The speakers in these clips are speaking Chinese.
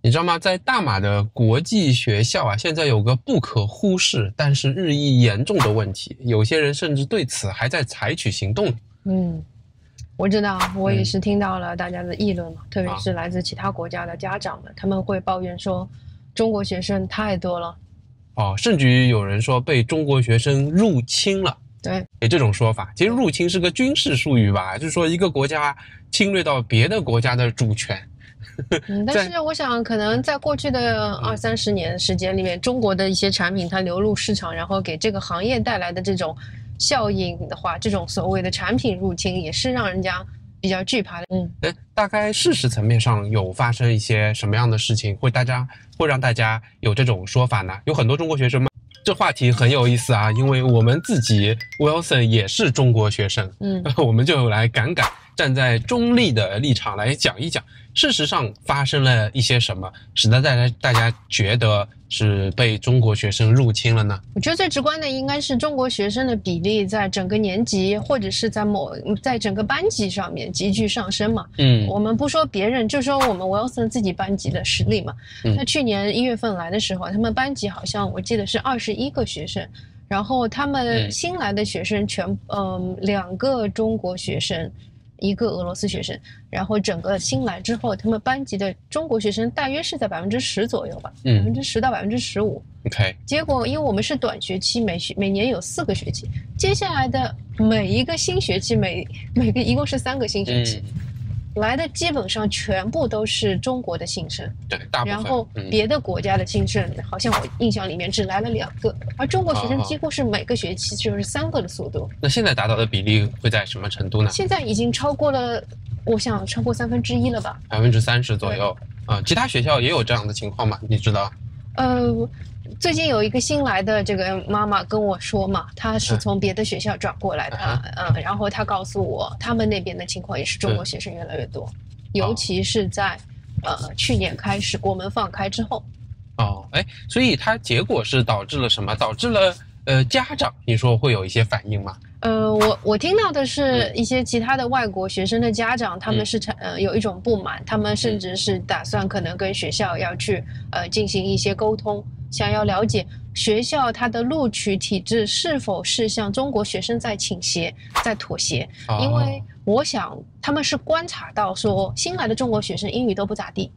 你知道吗？在大马的国际学校啊，现在有个不可忽视但是日益严重的问题，有些人甚至对此还在采取行动。我知道，我也是听到了大家的议论嘛，特别是来自其他国家的家长们，他们会抱怨说中国学生太多了。甚至于有人说被中国学生入侵了。对，这种说法，其实入侵是个军事术语吧，就是说一个国家侵略到别的国家的主权。但是我想可能在过去的20-30年时间里面，中国的一些产品它流入市场，然后给这个行业带来的这种效应的话，这种所谓的产品入侵也是让人家比较惧怕的。大概事实层面上有发生一些什么样的事情会让大家有这种说法呢？有很多中国学生吗？这话题很有意思啊，因为我们自己 Wilson 也是中国学生，我们就来站在中立的立场来讲一讲，事实上发生了一些什么，使得大家觉得是被中国学生入侵了呢？我觉得最直观的应该是中国学生的比例在整个年级或者是在整个班级上面急剧上升嘛。我们不说别人，就说我们 Wilson 自己班级的实力嘛。那去年1月份来的时候，他们班级好像我记得是21个学生，然后他们新来的学生2个中国学生，1个俄罗斯学生，然后整个新来之后，他们班级的中国学生大约是在10%左右吧，10%到15%。OK。结果因为我们是短学期，每年有4个学期，接下来的每一个新学期，每个一共是3个新学期，来的基本上全部都是中国的新生，对，大部分。然后别的国家的新生，好像我印象里面只来了2个，而中国学生几乎是每个学期就是3个的速度。那现在达到的比例会在什么程度呢？现在已经超过了，我想超过1/3了吧，30%左右。其他学校也有这样的情况吗？你知道？最近有一个新来的这个妈妈跟我说嘛，她是从别的学校转过来的，然后她告诉我，他们那边的情况也是中国学生越来越多，尤其是在去年开始国门放开之后。所以它结果是导致了什么？导致了家长，你说会有一些反应吗？我听到的是一些其他的外国学生的家长，他们是有一种不满，他们甚至是打算可能跟学校要去进行一些沟通，想要了解学校它的录取体制是否是向中国学生在倾斜、在妥协。因为我想他们是观察到说新来的中国学生英语都不咋地。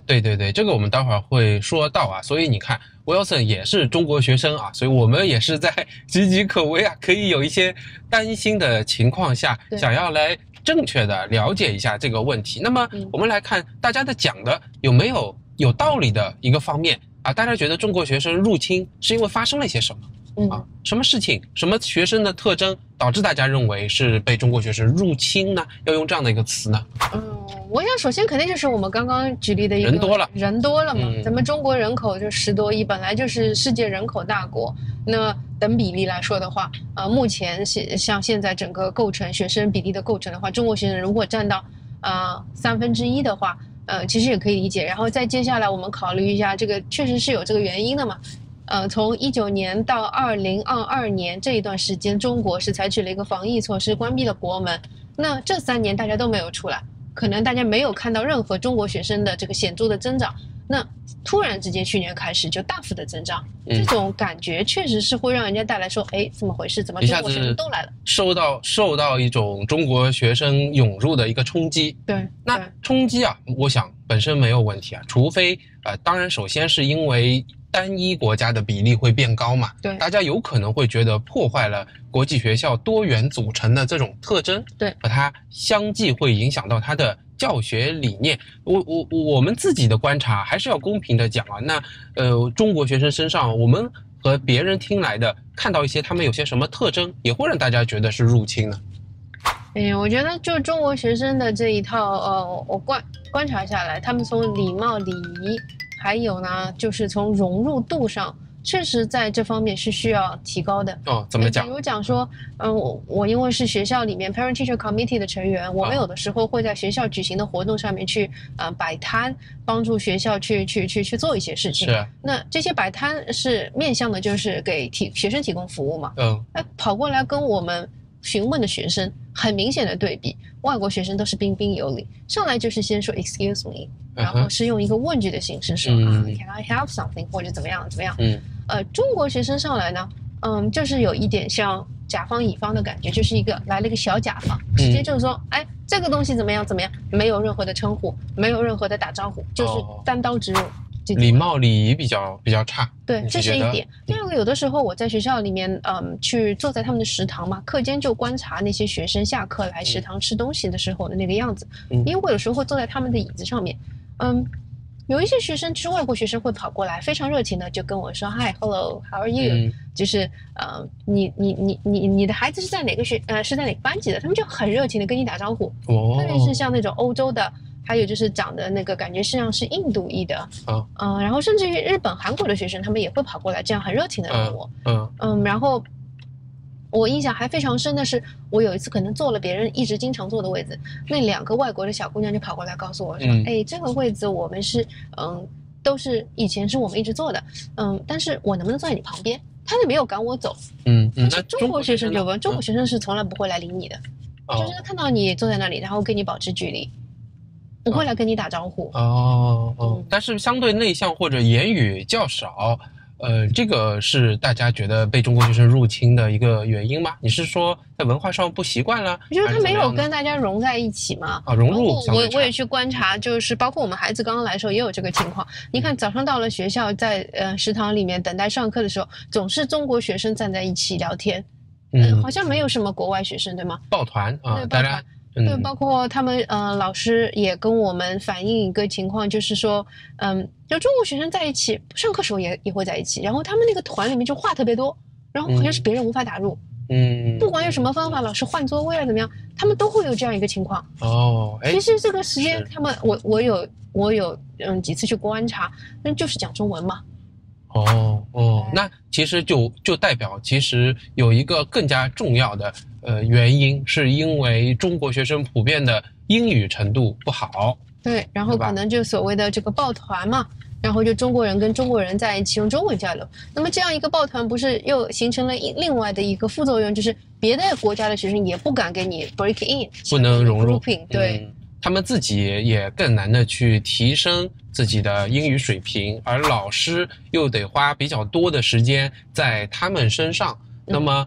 对对对，这个我们待会儿会说到啊。所以你看 Wilson 也是中国学生啊，所以我们也是在岌岌可危啊，可以有一些担心的情况下，想要来正确的了解一下这个问题。那么我们来看大家的讲的有没有道理的一个方面啊？大家觉得中国学生入侵是因为发生了一些什么？什么事情，什么学生的特征导致大家认为是被中国学生入侵呢？要用这样的一个词呢？我想首先肯定就是我们刚刚举例的一个人多了嘛，咱们中国人口就10多亿，本来就是世界人口大国。那等比例来说的话，目前像现在整个构成学生比例的构成的话，中国学生如果占到1/3的话，其实也可以理解。然后再接下来我们考虑一下，这个确实是有这个原因的嘛。从19年到2022年这一段时间，中国是采取了一个防疫措施，关闭了国门。那这3年大家都没有出来，可能大家没有看到任何中国学生的这个显著的增长。那突然之间去年开始就大幅的增长，这种感觉确实是会让人家带来说，怎么回事？怎么中国学生都来了？受到一种中国学生涌入的一个冲击。对，那冲击啊，我想本身没有问题啊，除非当然首先是因为单一国家的比例会变高嘛，对，大家有可能会觉得破坏了国际学校多元组成的这种特征，对，和它相继会影响到它的教学理念。我们自己的观察还是要公平的讲啊，那中国学生身上我们和别人听来的看到一些他们有些什么特征，也会让大家觉得是入侵呢？我觉得就中国学生的这一套，我观察下来，他们从礼貌礼仪，还有呢就是从融入度上，确实在这方面是需要提高的。怎么讲？比如讲说，我因为是学校里面 Parent Teacher Committee 的成员，我们有的时候会在学校举行的活动上面去摆摊，帮助学校去做一些事情。是。那这些摆摊是面向的就是给学生提供服务嘛？那跑过来跟我们询问的学生很明显的对比，外国学生都是彬彬有礼，上来就是先说 excuse me， 然后是用一个问句的形式说can I have something 或者怎么样怎么样。中国学生上来呢，就是有一点像甲方乙方的感觉，就是来了一个小甲方，直接就是说，哎，这个东西怎么样怎么样，没有任何的称呼，没有任何的打招呼，就是单刀直入。礼貌礼仪比较差，对，这是一点。第二个，有的时候我在学校里面，去坐在他们的食堂嘛，课间就观察那些学生下课来食堂吃东西的时候的那个样子。因为我有时候会坐在他们的椅子上面，有一些学生，就是外国学生会跑过来，非常热情的就跟我说 ，Hi, hello, how are you？就是你的孩子是在哪个是在哪个班级的？他们就很热情的跟你打招呼。特别是像那种欧洲的。还有就是长得那个感觉像是印度裔的，然后甚至于日本、韩国的学生，他们也会跑过来，这样很热情的问我，然后我印象还非常深的是，我有一次可能坐了别人一直经常坐的位置，那2个外国的小姑娘就跑过来告诉我说，哎，这个位置我们是都是以前是我们一直坐的，但是我能不能坐在你旁边？他就没有赶我走，但是中国学生就问，中国学生是从来不会来理你的，就是看到你坐在那里，然后跟你保持距离。不会来跟你打招呼但是相对内向或者言语较少，这个是大家觉得被中国学生入侵的一个原因吗？你是说在文化上不习惯了？我觉得他没有跟大家融在一起嘛。融入。我也去观察，就是包括我们孩子刚刚来的时候也有这个情况。你看早上到了学校，在食堂里面等待上课的时候，总是中国学生站在一起聊天，好像没有什么国外学生，对吗？抱团啊，大家。对，包括他们老师也跟我们反映一个情况，就是说，就中国学生在一起上课时候也会在一起，然后他们那个团里面就话特别多，然后好像是别人无法打入，不管有什么方法，老师换座位啊怎么样，他们都会有这样一个情况。其实这个时间他们我有几次去观察，那就是讲中文嘛。那其实就代表其实有一个更加重要的原因，是因为中国学生普遍的英语程度不好。对，然后可能就所谓的这个抱团嘛，然后就中国人跟中国人在一起用中文交流，那么这样一个抱团不是又形成了另外的一个副作用，就是别的国家的学生也不敢给你 break in， 不能融入。对。他们自己也更难的去提升自己的英语水平，而老师又得花比较多的时间在他们身上，那么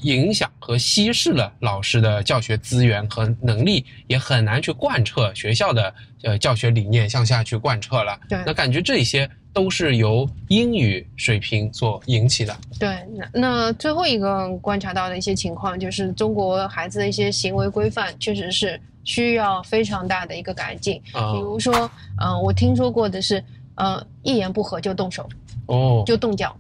影响和稀释了老师的教学资源和能力，也很难去贯彻学校的教学理念向下去贯彻了。对，那感觉这些都是由英语水平所引起的。对，那最后一个观察到的一些情况，就是中国孩子的一些行为规范确实是需要非常大的一个改进。比如说我听说过的是一言不合就动手，就动脚，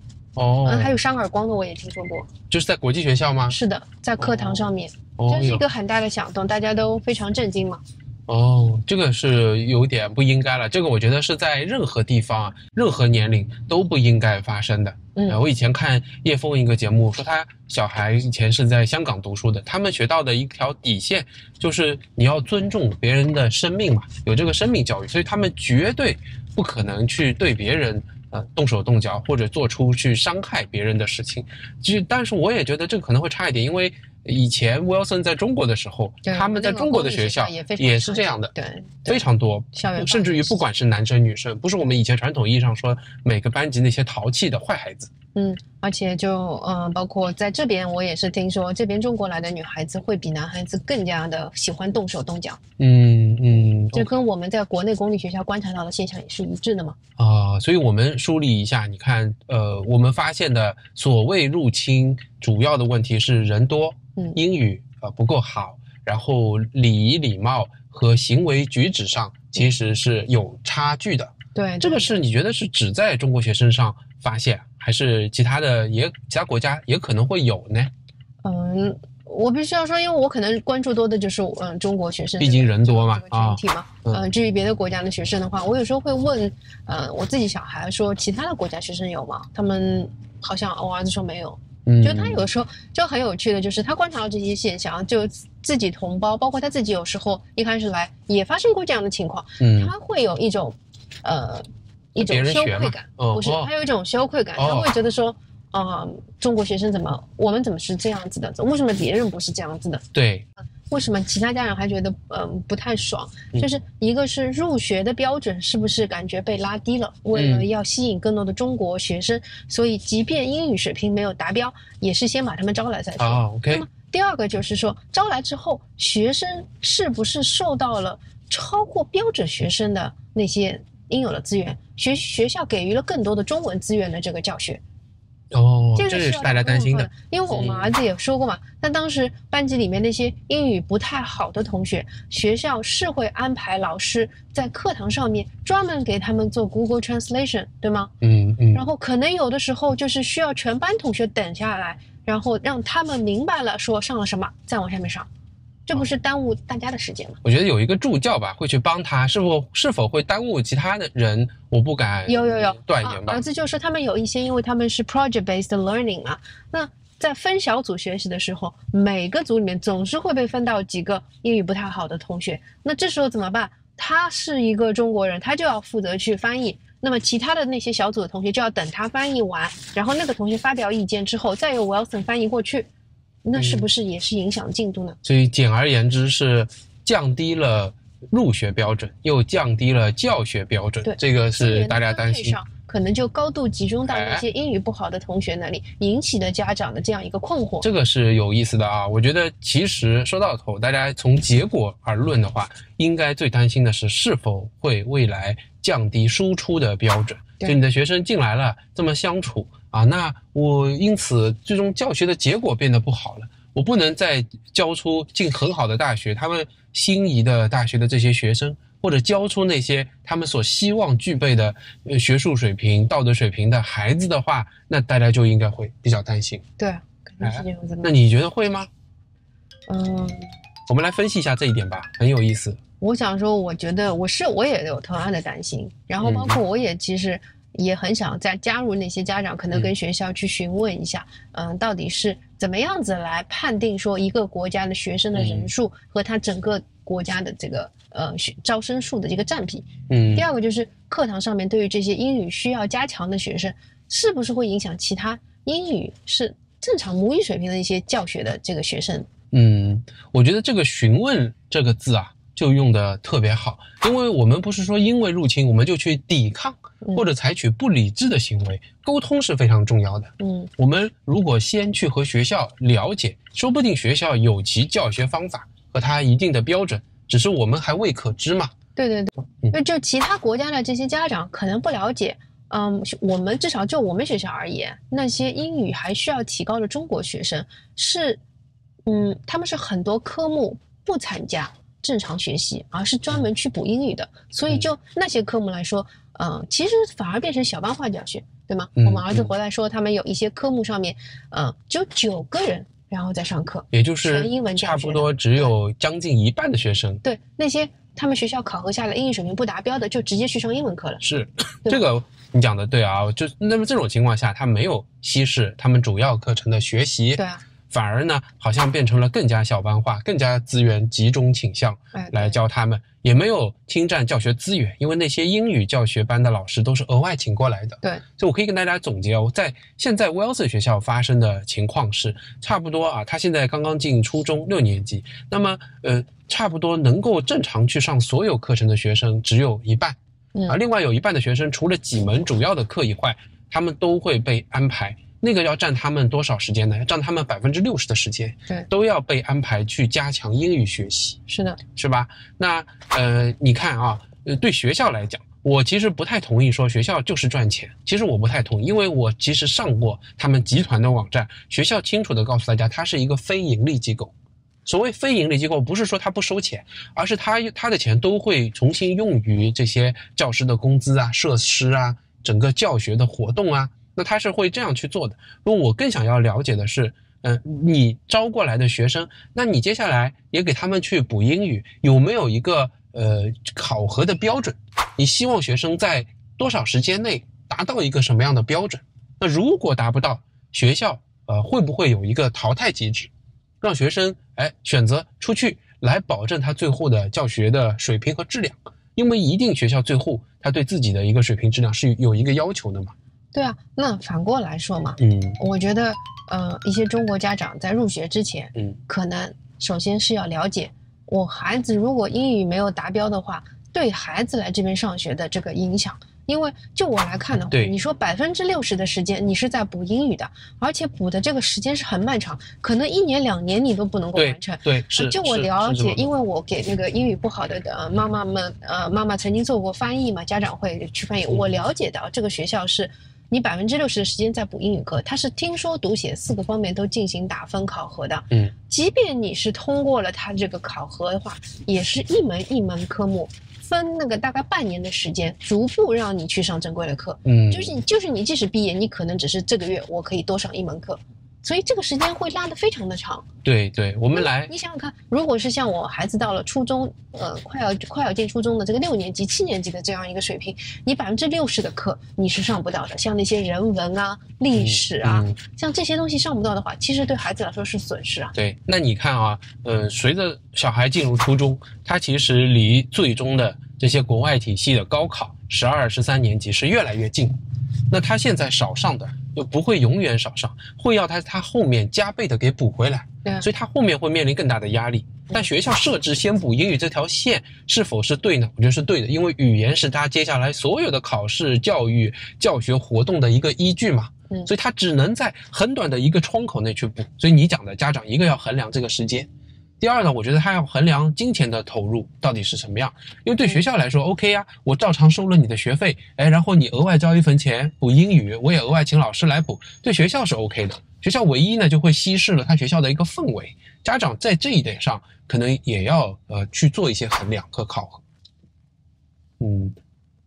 还有扇耳光的我也听说过。就是在国际学校吗？是的，在课堂上面，这是一个很大的响动，大家都非常震惊嘛。这个是有点不应该了，这个我觉得是在任何地方任何年龄都不应该发生的。我以前看叶枫一个节目，说他小孩以前是在香港读书的，他们学到的一条底线就是你要尊重别人的生命嘛，有这个生命教育，所以他们绝对不可能去对别人动手动脚或者做出去伤害别人的事情。但是我也觉得这个可能会差一点，因为以前 Wilson 在中国的时候，他们在中国的学校也是这样的，对，非常多，甚至于不管是男生女生，不是我们以前传统意义上说每个班级那些淘气的坏孩子。而且就包括在这边，我也是听说这边中国来的女孩子会比男孩子更加的喜欢动手动脚。这跟我们在国内公立学校观察到的现象也是一致的嘛。所以我们梳理一下，你看，我们发现的所谓入侵主要的问题是人多，英语不够好，然后礼仪礼貌和行为举止上其实是有差距的。对，这个是你觉得是只在中国学生上发现，还是其他国家也可能会有呢？我必须要说，因为我可能关注多的就是中国学生，毕竟人多嘛，这个群体嘛。至于别的国家的学生的话，我有时候会问我自己小孩说，其他的国家学生有吗？他们好像我儿子说没有。就他有时候就很有趣的，就是他观察到这些现象，就自己同胞，包括他自己有时候一开始来也发生过这样的情况，他会有一种羞愧感，不是，他有一种羞愧感，他会觉得说中国学生我们怎么是这样子的？为什么别人不是这样子的？对。为什么其他家长还觉得不太爽？就是一个是入学的标准是不是感觉被拉低了？为了要吸引更多的中国学生，所以即便英语水平没有达标，也是先把他们招来再说。OK。那么第二个就是说，招来之后，学生是不是受到了超过标准学生的那些应有的资源？学校给予了更多的中文资源的这个教学。这也是大家担心的，因为我们儿子也说过嘛，那当时班级里面那些英语不太好的同学，学校是会安排老师在课堂上面专门给他们做 Google Translation， 对吗？然后可能有的时候就是需要全班同学等下来，然后让他们明白了说上了什么，再往下面上。这不是耽误大家的时间吗？我觉得有一个助教吧，会去帮他，是否会耽误其他的人，我不敢有断言吧。儿子就说他们有一些，因为他们是 project based learning 嘛，那在分小组学习的时候，每个组里面总是会被分到几个英语不太好的同学，那这时候怎么办？他是一个中国人，他就要负责去翻译，那么其他的那些小组的同学就要等他翻译完，然后那个同学发表意见之后，再由 Wilson 翻译过去。那是不是也是影响进度呢？所以简而言之是降低了入学标准，又降低了教学标准。对，这个是大家担心。可能就高度集中到那些英语不好的同学那里，引起的家长的这样一个困惑。这个是有意思的啊！我觉得其实说到头，大家从结果而论的话，应该最担心的是否会未来降低输出的标准。就你的学生进来了，这么相处啊，那我因此最终教学的结果变得不好了，我不能再教出进很好的大学，他们心仪的大学的这些学生，或者教出那些他们所希望具备的学术水平、道德水平的孩子的话，那大家就应该会比较担心。对，肯定是这样子的。那你觉得会吗？我们来分析一下这一点吧，很有意思。我想说，我觉得我也有同样的担心，然后包括我也其实也很想再加入那些家长，可能跟学校去询问一下，到底是怎么样子来判定说一个国家的学生的人数和他整个国家的这个招生数的这个占比。第二个就是课堂上面对于这些英语需要加强的学生，是不是会影响其他英语是正常母语水平的一些教学的这个学生？我觉得这个询问这个字啊，就用的特别好，因为我们不是说因为入侵我们就去抵抗或者采取不理智的行为，沟通是非常重要的。我们如果先去和学校了解，说不定学校有其教学方法和它一定的标准，只是我们还未可知嘛。对，那就其他国家的这些家长可能不了解。我们至少就我们学校而言，那些英语还需要提高的中国学生是，他们是很多科目不参加正常学习，而是专门去补英语的，所以就那些科目来说，其实反而变成小班化教学，对吗？我们儿子回来说，他们有一些科目上面，只有9个人，然后在上课，也就是全英文教学，差不多只有将近一半的学生。对，那些他们学校考核下来英语水平不达标的，就直接去上英文课了。是，这个你讲的对啊，就那么这种情况下，他没有稀释他们主要课程的学习。对啊。反而呢，好像变成了更加小班化、更加资源集中倾向来教他们，也没有侵占教学资源，因为那些英语教学班的老师都是额外请过来的。对，所以我可以跟大家总结哦，在现在 Wilson 学校发生的情况是，差不多啊，他现在刚刚进初中6年级，那么差不多能够正常去上所有课程的学生只有一半，而另外有一半的学生，除了几门主要的课以外，他们都会被安排。那个要占他们多少时间呢？要占他们60%的时间，对，都要被安排去加强英语学习。是的，是吧？那你看啊，对学校来讲，我其实不太同意说学校就是赚钱。其实我不太同意，因为我其实上过他们集团的网站，学校清楚地告诉大家，它是一个非盈利机构。所谓非盈利机构，不是说它不收钱，而是它的钱都会重新用于这些教师的工资啊、设施啊、整个教学的活动啊。那他是会这样去做的。如果我更想要了解的是，你招过来的学生，那你接下来也给他们去补英语，有没有一个考核的标准？你希望学生在多少时间内达到一个什么样的标准？那如果达不到，学校会不会有一个淘汰机制，让学生选择出去来保证他最后的教学的水平和质量？因为一定学校最后他对自己的一个水平质量是有一个要求的嘛。对啊，那反过来说嘛，我觉得一些中国家长在入学之前，可能首先是要了解我孩子如果英语没有达标的话，对孩子来这边上学的这个影响。因为就我来看的话，你说60%的时间你是在补英语的，而且补的这个时间是很漫长，可能1年2年你都不能够完成。对，是。就我了解，因为我给那个英语不好的妈妈曾经做过翻译嘛，家长会去翻译。我了解到这个学校是你60%的时间在补英语课，它是听说读写4个方面都进行打分考核的。即便你是通过了它这个考核的话，也是一门科目。分那个大概半年的时间，逐步让你去上正规的课。就是你即使毕业，你可能只是这个月我可以多上1门课，所以这个时间会拉得非常的长。对，我们来，你想想看，如果是像我孩子到了初中，快要进初中的这个6年级、7年级的这样一个水平，你60%的课你是上不到的，像那些人文啊、历史啊，像这些东西上不到的话，其实对孩子来说是损失啊。对，那你看啊，随着小孩进入初中，他其实离最终的这些国外体系的高考12、13年级是越来越近。那他现在少上的又不会永远少上，会要他后面加倍的给补回来。所以他后面会面临更大的压力。但学校设置先补英语这条线是否是对呢？我觉得是对的，因为语言是他接下来所有的考试、教育、教学活动的一个依据嘛。所以他只能在很短的一个窗口内去补。所以你讲的家长一个要衡量这个时间，第二呢，我觉得他要衡量金钱的投入到底是什么样。因为对学校来说 OK 啊，我照常收了你的学费，然后你额外交1分钱补英语，我也额外请老师来补，对学校是 OK 的。学校唯一呢就会稀释了他学校的一个氛围，家长在这一点上可能也要去做一些衡量和考核。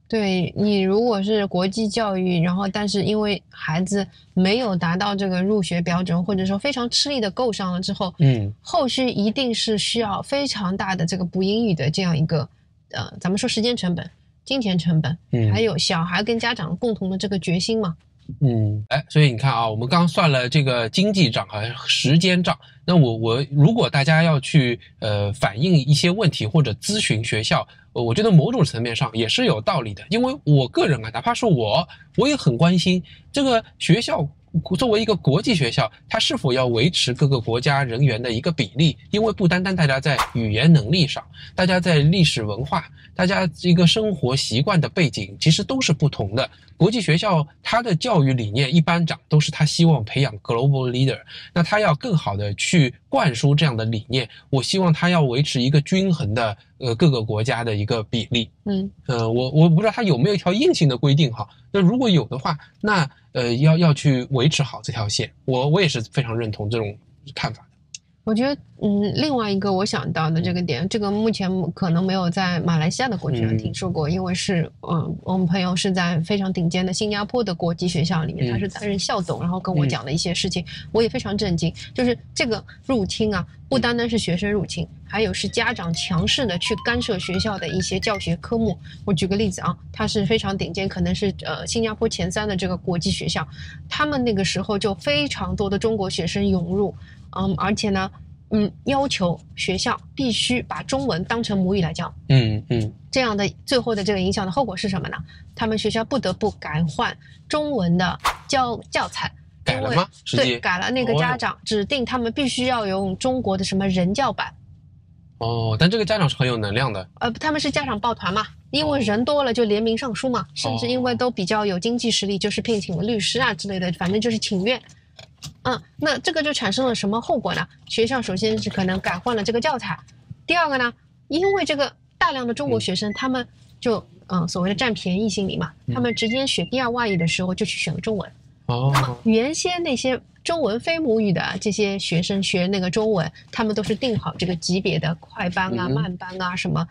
对，你如果是国际教育，然后但是因为孩子没有达到这个入学标准，或者说非常吃力的够上了之后，后续一定是需要非常大的这个补英语的这样一个咱们说时间成本、金钱成本，还有小孩跟家长共同的这个决心嘛。所以你看啊，我们刚刚算了这个经济账和时间账。那我如果大家要去反映一些问题或者咨询学校，我觉得某种层面上也是有道理的。因为我个人啊，哪怕是我也很关心这个学校作为一个国际学校，它是否要维持各个国家人员的一个比例。因为不单单大家在语言能力上，大家在历史文化，大家一个生活习惯的背景其实都是不同的。国际学校它的教育理念一般讲都是他希望培养 global leader， 那他要更好的去灌输这样的理念，我希望他要维持一个均衡的各个国家的一个比例。我不知道他有没有一条硬性的规定哈，那如果有的话，那要去维持好这条线，我也是非常认同这种看法的。我觉得另外一个我想到的这个点，这个目前可能没有在马来西亚的国际上听说过，因为是我们朋友是在非常顶尖的新加坡的国际学校里面，他是担任校董，然后跟我讲的一些事情，我也非常震惊。就是这个入侵啊，不单单是学生入侵，还有是家长强势的去干涉学校的一些教学科目。我举个例子啊，它是非常顶尖，可能是新加坡前3的这个国际学校，他们那个时候就非常多的中国学生涌入。而且呢，要求学校必须把中文当成母语来教。这样的最后的这个影响的后果是什么呢？他们学校不得不改换中文的教材。改了吗？对，改了。那个家长指定他们必须要用中国的什么人教版。但这个家长是很有能量的。他们是家长抱团嘛，因为人多了就联名上书嘛，甚至因为都比较有经济实力，就是聘请了律师啊之类的，反正就是请愿。那这个就产生了什么后果呢？学校首先是可能改换了这个教材，第二个呢，因为这个大量的中国学生，他们就所谓的占便宜心理嘛，他们直接选第2外语的时候就去选了中文。那么原先那些中文非母语的这些学生学那个中文，他们都是定好这个级别的快班啊、慢班啊什么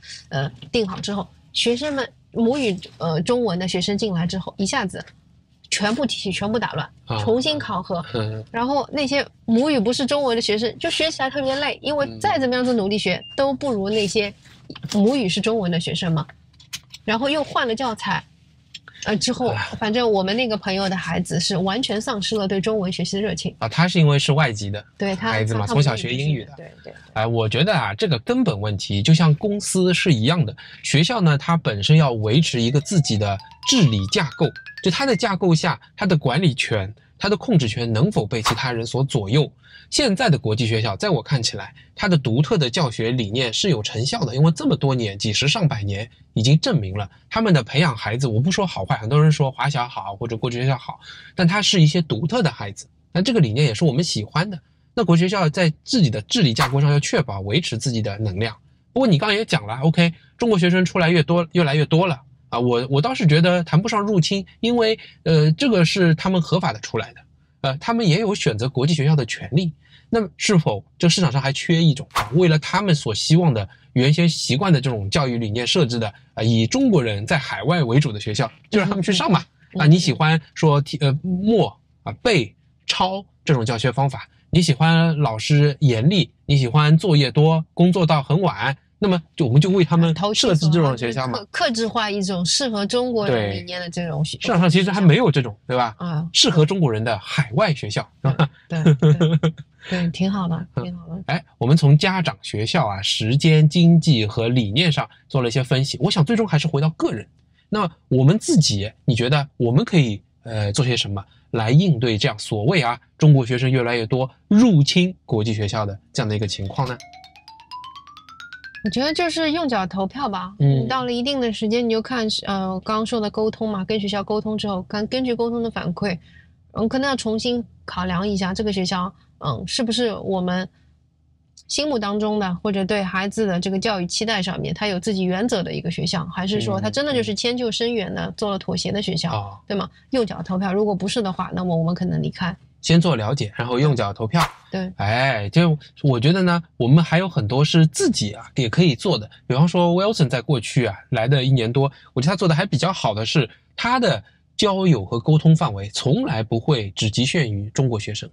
定好之后，学生们母语中文的学生进来之后，一下子全部体系全部打乱，重新考核，然后那些母语不是中文的学生就学起来特别累，因为再怎么样子努力学都不如那些母语是中文的学生嘛。然后又换了教材，之后反正我们那个朋友的孩子是完全丧失了对中文学习的热情啊。他是因为是外籍的孩子嘛，从小学英语的。对。我觉得啊，这个根本问题就像公司是一样的，学校呢，它本身要维持一个自己的治理架构，就它的架构下，它的管理权、它的控制权能否被其他人所左右？现在的国际学校，在我看起来，它的独特的教学理念是有成效的，因为这么多年，几十上百年已经证明了他们的培养孩子，我不说好坏，很多人说华小好或者国际学校好，但它是一些独特的孩子，那这个理念也是我们喜欢的。那国际学校在自己的治理架构上要确保维持自己的能量。不过你刚刚也讲了 ，OK， 中国学生出来越来越多了啊，我倒是觉得谈不上入侵，因为这个是他们合法的出来的，他们也有选择国际学校的权利。那么是否这市场上还缺一种为了他们所希望的原先习惯的这种教育理念设置的以中国人在海外为主的学校，就让他们去上嘛？你喜欢说默背抄这种教学方法，你喜欢老师严厉，你喜欢作业多，工作到很晚，那么我们就为他们设置这种学校嘛，客制化一种适合中国人理念的这种学校。市场上其实还没有这种，对吧？适合中国人的海外学校，对，挺好的，挺好的。我们从家长、学校时间、经济和理念上做了一些分析，我想最终还是回到个人。那我们自己，你觉得我们可以做些什么来应对这样所谓中国学生越来越多入侵国际学校的这样的一个情况呢？我觉得就是用脚投票吧。到了一定的时间，你就看刚刚说的沟通嘛，跟学校沟通之后，根据沟通的反馈，可能要重新考量一下这个学校，是不是我们心目当中的，或者对孩子的这个教育期待上面，他有自己原则的一个学校，还是说他真的就是迁就深远的做了妥协的学校，对吗？用脚投票，如果不是的话，那么我们可能离开。先做了解，然后用脚投票。对，就我觉得呢，我们还有很多是自己也可以做的。比方说 Wilson 在过去来的1年多，我觉得他做的还比较好的是，他的交友和沟通范围从来不会只局限于中国学生，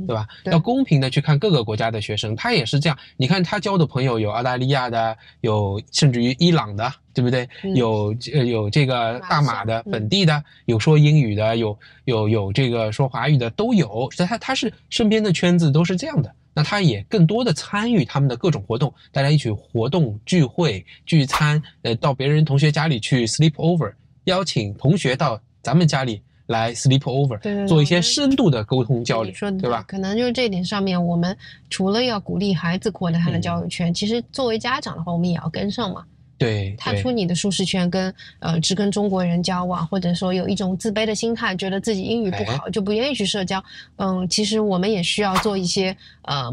对吧？要公平的去看各个国家的学生，他也是这样。你看他交的朋友有澳大利亚的，有甚至于伊朗的，对不对？有这个大马的本地的，有说英语的，有这个说华语的都有。他是身边的圈子都是这样的。那他也更多的参与他们的各种活动，大家一起活动、聚会、聚餐，到别人同学家里去 sleep over， 邀请同学到咱们家里来 sleep over， 做一些深度的沟通交流，对吧？可能就是这点上面，我们除了要鼓励孩子扩大他的交友圈，其实作为家长的话，我们也要跟上嘛。对，踏出你的舒适圈，只跟中国人交往，或者说有一种自卑的心态，觉得自己英语不好，就不愿意去社交。其实我们也需要做一些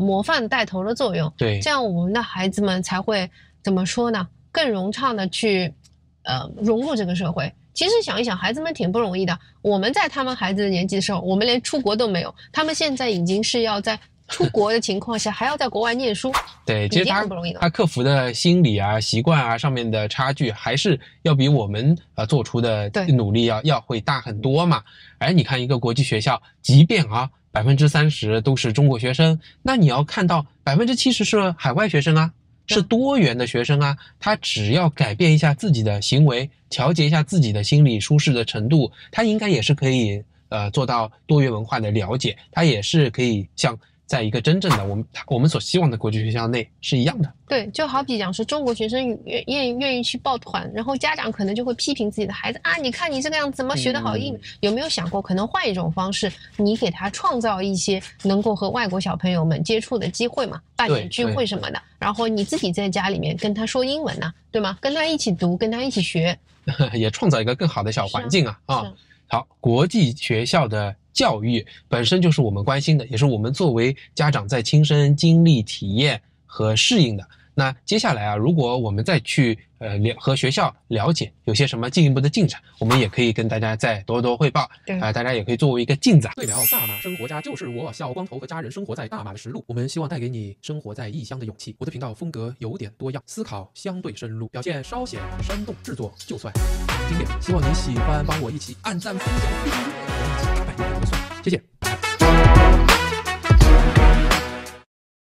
模范带头的作用。对，这样我们的孩子们才会怎么说呢？更融畅的去融入这个社会。其实想一想，孩子们挺不容易的。我们在他们孩子的年纪的时候，我们连出国都没有，他们现在已经是要在出国的情况下还要在国外念书。对，其实他克服的心理习惯上面的差距，还是要比我们做出的努力要会大很多嘛。你看一个国际学校，即便30%都是中国学生，那你要看到70%是海外学生是多元的学生他只要改变一下自己的行为，调节一下自己的心理舒适的程度，他应该也是可以做到多元文化的了解，他也是可以像在一个真正的我们所希望的国际学校内是一样的。对，就好比讲是中国学生愿意去抱团，然后家长可能就会批评自己的孩子你看你这个样子怎么学得好硬。有没有想过可能换一种方式，你给他创造一些能够和外国小朋友们接触的机会嘛，办点聚会什么的，然后你自己在家里面跟他说英文对吗？跟他一起读，跟他一起学，也创造一个更好的小环境好，国际学校的教育本身就是我们关心的，也是我们作为家长在亲身经历、体验和适应的。那接下来如果我们再去和学校了解有些什么进一步的进展，我们也可以跟大家再多多汇报。大家也可以作为一个镜子。对了，大马生活家就是我小光头和家人生活在大马的实录，我们希望带给你生活在异乡的勇气。我的频道风格有点多样，思考相对深入，表现稍显生动，制作就算经典。希望你喜欢，帮我一起按赞、分享、订阅，我们一起打败你的算。谢谢。